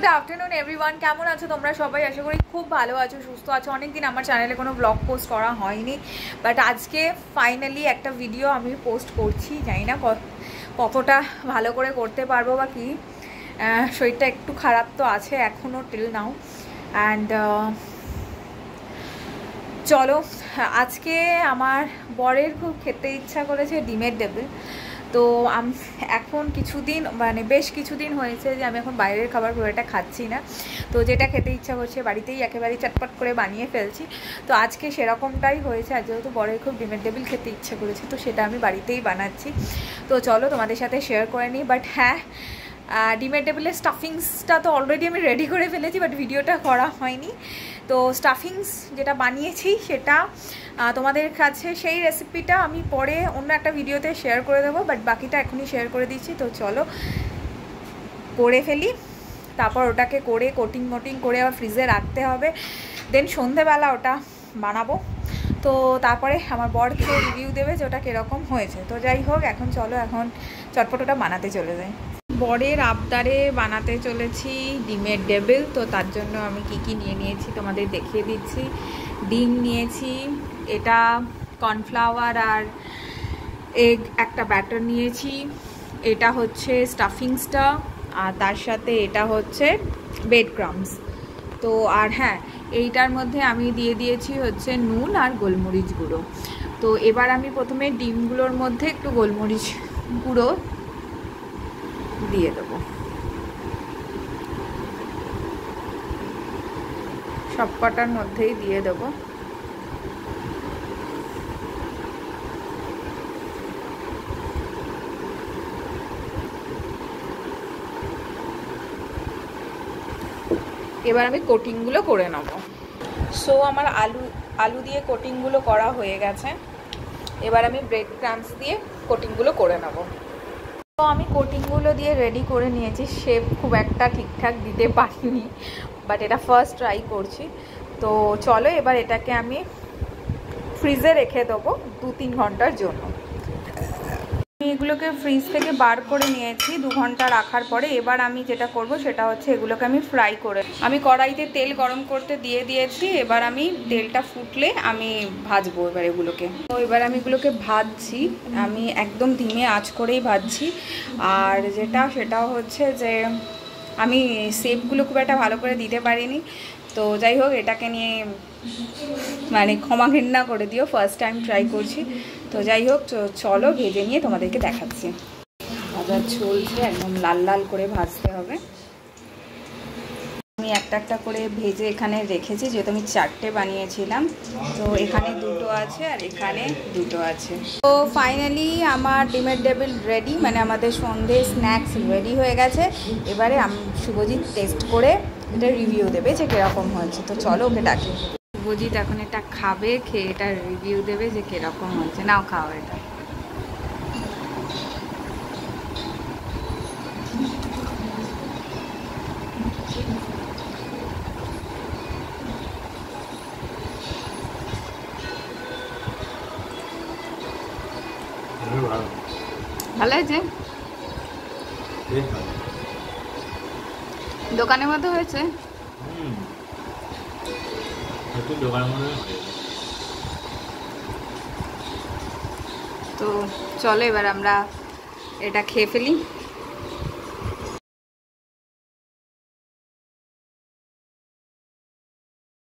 Good afternoon everyone, কেমন আছো তোমরা সবাই? আশা করি খুব ভালো আছো, সুস্থ আছো। অনেকদিন আমার চ্যানেলে কোনো ব্লগ পোস্ট করা হয়নি, বাট আজকে ফাইনালি একটা ভিডিও আমি পোস্ট করছি। জানি না কতটা ভালো করে করতে পারবো বা কি, শরীরটা একটু খারাপ তো আছে এখনও টিল নাও। অ্যান্ড চলো, আজকে আমার বরের খুব খেতে ইচ্ছা করেছে ডিমের ডেবিল। তো এখন কিছুদিন মানে বেশ কিছুদিন হয়েছে যে আমি এখন বাইরের খাবার খুব একটা খাচ্ছি না। তো যেটা খেতে ইচ্ছা করছে বাড়িতেই একেবারে চটপট করে বানিয়ে ফেলছি। তো আজকে সেরকমটাই হয়েছে, আর যেহেতু বরের খুব ডিমের ডেবিল খেতে ইচ্ছা করেছে তো সেটা আমি বাড়িতেই বানাচ্ছি। তো চলো তোমাদের সাথে শেয়ার করে নিই। বাট হ্যাঁ, ডিমের টেবিলের স্টাফিংসটা তো অলরেডি আমি রেডি করে ফেলেছি, বাট ভিডিওটা করা হয়নি। তো স্টাফিংস যেটা বানিয়েছি সেটা তোমাদের কাছে সেই রেসিপিটা আমি পরে অন্য একটা ভিডিওতে শেয়ার করে দেবো, বাট বাকিটা এখনই শেয়ার করে দিচ্ছি। তো চলো করে ফেলি, তারপর ওটাকে করে কোটিং মোটিং করে আবার ফ্রিজে রাখতে হবে, দেন সন্ধেবেলা ওটা বানাবো। তো তারপরে আমার বর খেয়ে রিভিউ দেবে যে ওটা কীরকম হয়েছে। তো যাই হোক, এখন চলো এখন চটপট ওটা বানাতে চলে যাই। বরের আবদারে বানাতে চলেছি ডিমের ডেবিল। তো তার জন্য আমি কি নিয়ে নিয়েছি তোমাদের দেখিয়ে দিচ্ছি। ডিম নিয়েছি, এটা কর্নফ্লাওয়ার আর এগ একটা ব্যাটার নিয়েছি, এটা হচ্ছে স্টাফিংসটা, আর তার সাথে এটা হচ্ছে ব্রেড ক্রাম্বস। তো আর হ্যাঁ, এইটার মধ্যে আমি দিয়ে দিয়েছি হচ্ছে নুন আর গোলমরিচ গুঁড়ো। তো এবার আমি প্রথমে ডিমগুলোর মধ্যে একটু গোলমরিচ গুঁড়ো দিয়ে দেবো, সব কটার মধ্যেই দিয়ে দেবো। এবার আমি কোটিংগুলো করে নেব। সো আমার আলু দিয়ে কোটিংগুলো করা হয়ে গেছে, এবার আমি ব্রেড ক্রাম্বস দিয়ে কোটিংগুলো করে নেব। তো আমি কোটিংগুলো দিয়ে রেডি করে নিয়েছি। শেপ খুব একটা ঠিকঠাক দিতে পারিনি, বাট এটা ফার্স্ট ট্রাই করছি। তো চলো এবার এটাকে আমি ফ্রিজে রেখে দেবো 2-3 ঘন্টার জন্য। আমি এগুলোকে ফ্রিজ থেকে বার করে নিয়েছি 2 ঘন্টা রাখার পরে। এবার আমি যেটা করব সেটা হচ্ছে এগুলোকে আমি ফ্রাই করে, আমি কড়াইতে তেল গরম করতে দিয়ে দিয়েছি। এবার আমি তেলটা ফুটলে আমি ভাজবো এবার এগুলোকে। তো এবার আমি এগুলোকে ভাজছি, আমি একদম ধিমে আঁচ করেই ভাজছি। আর সেটা হচ্ছে যে আমি শেপগুলো খুব একটা ভালো করে দিতে পারিনি। তো যাই হোক, এটাকে নিয়ে মানে ক্ষমা ঘৃণা করে দিও, ফার্স্ট টাইম ট্রাই করছি। তো যাই হোক, চলো ভেজে নিয়ে তোমাদেরকে দেখাচ্ছি। ভাজা চলছে, একদম লাল লাল করে ভাজতে হবে। আমি একটা একটা করে ভেজে এখানে রেখেছি, যেহেতু আমি 4টে বানিয়েছিলাম। তো এখানে 2টো আছে আর এখানে 2টো আছে। তো ফাইনালি আমার ডিমের ডেবিল রেডি, মানে আমাদের সন্ধে স্ন্যাক্স রেডি হয়ে গেছে। এবারে শুভজিৎ টেস্ট করে এটা রিভিউ দেবে যে কীরকম হয়েছে। তো চলো ওকে ডাকি। শুভজিৎ এখন এটা খাবে, খেয়ে এটা রিভিউ দেবে যে কীরকম হয়েছে। নাও খাও এটা। ভালো হয়েছে, দোকানের মতো হয়েছে। তো চলো এবার আমরা এটা খেয়ে ফেলি।